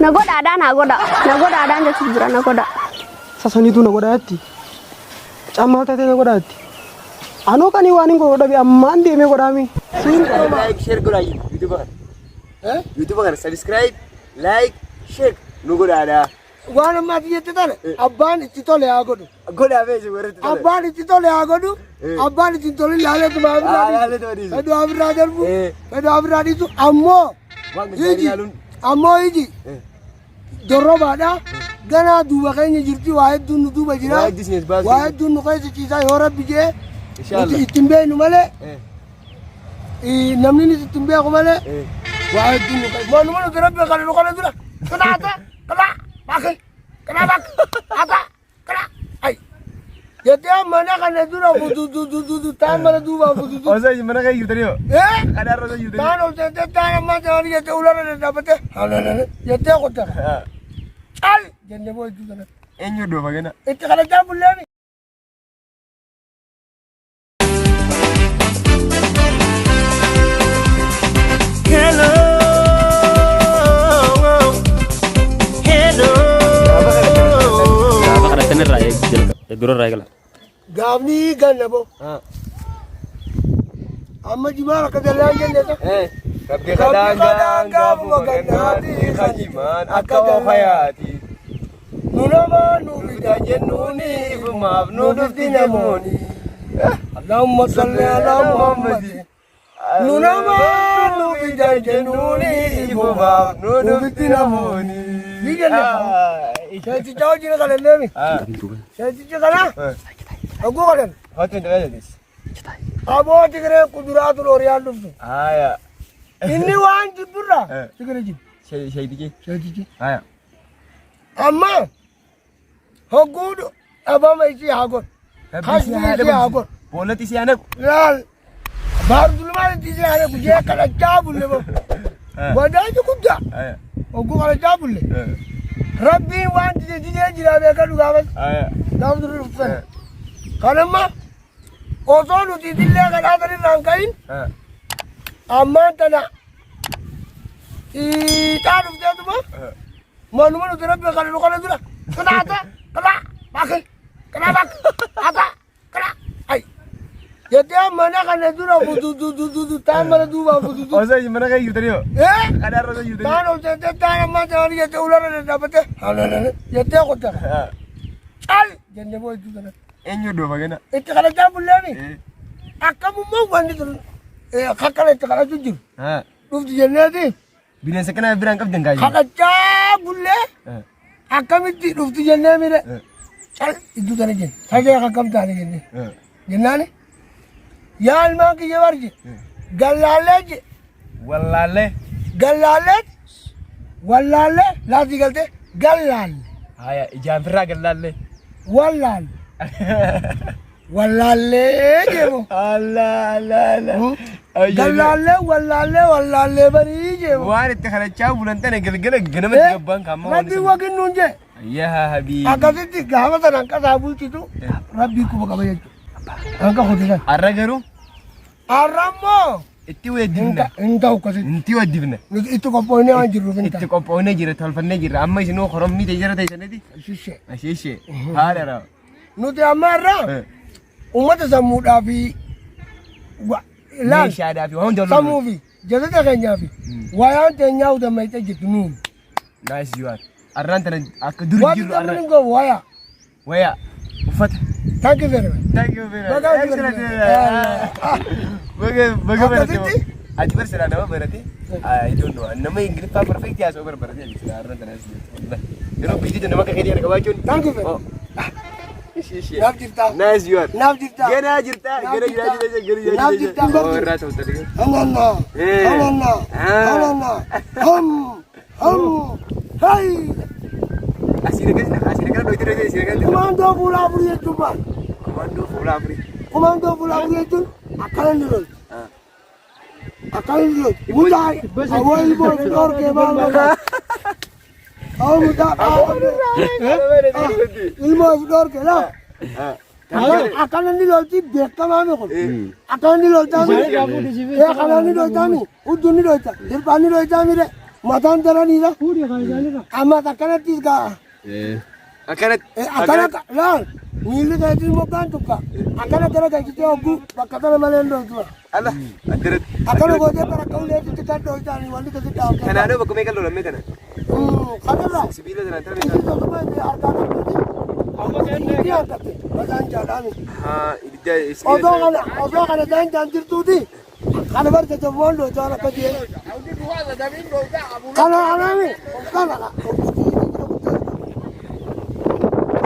nagoda ada nagoda anja jira nagoda sasa ni tu nagoda atti chamma tate nagoda atti ano kani wani goda bi amma ande me goda mi like share goda YouTube kan subscribe like share nagoda ada wana ma tiyete tane abbani titole agodu goda be je werete abbani titole agodu abbani titole lale to edo avrader bu edo avradi tu ammo ammo yiji dorro bada gana duba kaynya jirti wahed dun duba jira wahed dun kay ci sa yo rabbi je inshallah itimbe nu male namni ni itimbe ko male wahed dun kay mo nu rabbi kala dura kala bakal kenapa apa kena ay ya mana kan dura du tamara duba du osa mana kayak gitu tadi ada rasa gitu tano tano ma jari ya ular dapat hala ya kota al jenne boy itu kan enyo do bagana itu kalau cabul ni hello Duro raya Gavni ganabo. Amma jimara kadalan jannata. Kabge kadang gabu maganati khajiman akaw hayati. Nunama nubida jannuni ifmab nuduftinamuni. Allahumma salli ala Muhammad. Nunama nubida jannuni ifmab nuduftinamuni. Dijana. Saya jauh je kalau ni. Saya jauh kalau. Aku kalau. Hotel dah ada. Abo tigre kudurat lorian dulu. Ya. Ini wan jibura. Tigre jib. Saya dije. Ya. Amma. Hogud abam isi hagod. Khasbi isi hagod. Bola tisi anak. Lal. Baru dulu mana tisi anak dia kalau cabul le. Wadah je kuda. Ya. Aku kalau cabul le. Rabbi wan dije jira be kadu gawas dawdur rufan kanama ozonu didille kada adari rankain amma tana taru jaduma manu rabbi kada kada dura kenapa kala bakal kenapa apa kala ay yati mana kana dura du tamara duba osa mana kayak gitu tadi ada rasa gitu tano tano ma jari ya ular dapat hala yati kota al jenne boy itu kan enyo do bagana itu kalau cabul ni akamu mau wandi tu kakak itu kalau jujur tu jenne ni bina sekena berangkap dengan gaji kakak cabul le akam itu tu jenne mire al itu kan jen saya kakam tadi jenne jenne ni ya alma ki jawarji galale wallale lati galte galal haya jamfira galale wallale jemo Allah galale bari jemo wari tekhala cha bulanta ne gelgela ganama gabban kamma rabbi wagin nunje ya habibi akati gawata nan ka sabul titu rabbi ku baka baye anka hodina arragaru aramo itti wedibna inta ukasi inti wedibna itu kopone anjiru finta itti kopone jira tolfanne jira amma isino khorom mi tejara taysanedi shishe harara nuti amara ummata samuda fi la shada fi hon dolo samuvi jazata kanya fi wayan tenya uda mai tajitunu nice you are arranta akadur jiru arranta ngo waya ufat thank you very much excellent baga berarti aji bersera nama berarti I don't know nama Inggris pa perfect ya so berarti aji bersera arranta nasi Allah pero biji tu nama kayak dia kawajun thank you very much nice you are Nafjirta gena jirta ora tahu tadi Allah hai asirkan do itu asirkan komando pulaburi itu Pak komando pulaburi itu akalan dulu mudah awal bos kor ke bang mudah ilmu kor ke lah akalan dulu ti bekam ame ko akalan dulu tami akalan dulu tami uduni dulu ta dirpani dulu tami re mataan daraniidha. Amma akkanattis gaa. Akkana laal miilli keetii mobbaan tukka akkana gara galchitee hogguu bakka kana malee hin dhooftu. Akkana gootee bara akka uleetitti kan dhooftaanii wanti kasi dhaabte. Kanaanoo bakka meeqa lolamee kana? Kanarra. Sibiila sanaan Itti tokkummaa itti harkaa qabduuti. Amma itti harkatte mataan jaadhaami. Osoo kana daanjaan jirtuuti. Kana barte jabboon dhooftaan akka jee. Kana anaami. Kana.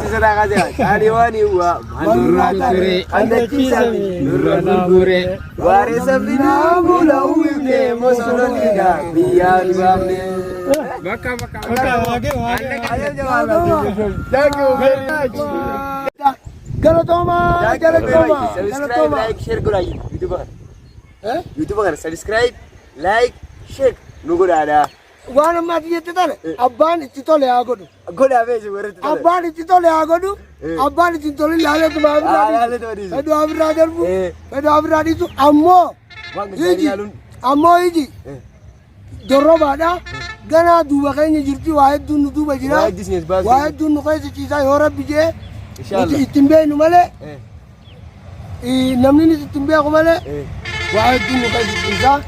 Sisa kasi ani wani wa manurre andachiisa nurra bure ware sabina mula uwne mosononiga biyan bamne baka wage ayo jawala thank you very much Galatoma subscribe like share gura YouTube kan subscribe like share nugurada waan ammaati jette tane abbaan itti tole haa godhu. Godhaa beeku warratti tole. Abbaan itti tole haa godhu. Abbaan itti tole laaleetu maabirraa darbu. Fedhu abirraa dhiisu ammoo iji dorrobaadha. Ganaa duuba keenya jirti waa hedduun nu duuba jira. Waa hedduun nu keessa ciisaa yoo rabbi jee ittiin beeknu malee namni ittiin beeku malee waa hedduun nu keessa ciisaa.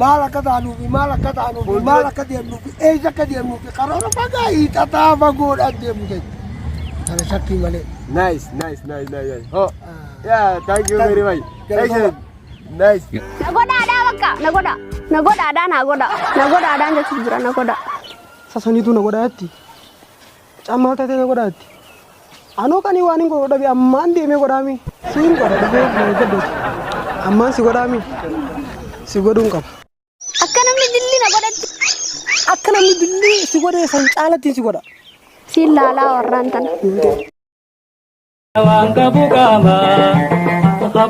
Maal akka taanuufi maal akka taanuufi maal akka deemnuufi eessa akka deemnuufi karoora fagaa hiixataa fagoodha deemnu jechuudha. Kana shakkii malee. Nice. Oh, yeah, thank you very much. Nice. Nagodaadhaa bakka nagodaadhaan jechuun jira nagodaa. Sasaniitu nagodaatti. Cammaa taatee nagodaatti. Anoo kanii waan hin godhabi ammaan deemee godhaami. Siin godha dhufee gaddooti. Ammaan si godhaami. Si godhuun qaba. Akka namni dilli na godhatti. Akka namni dilli si godhee san caalatti si godha. Si laalaa warraan tana. Waan qabu qaama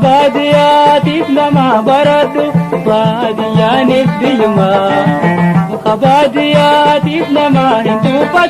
baadiyyaatiif nama baradhu baadiyyaanis biyyuma baadiyyaatiif nama hin tuuffatu.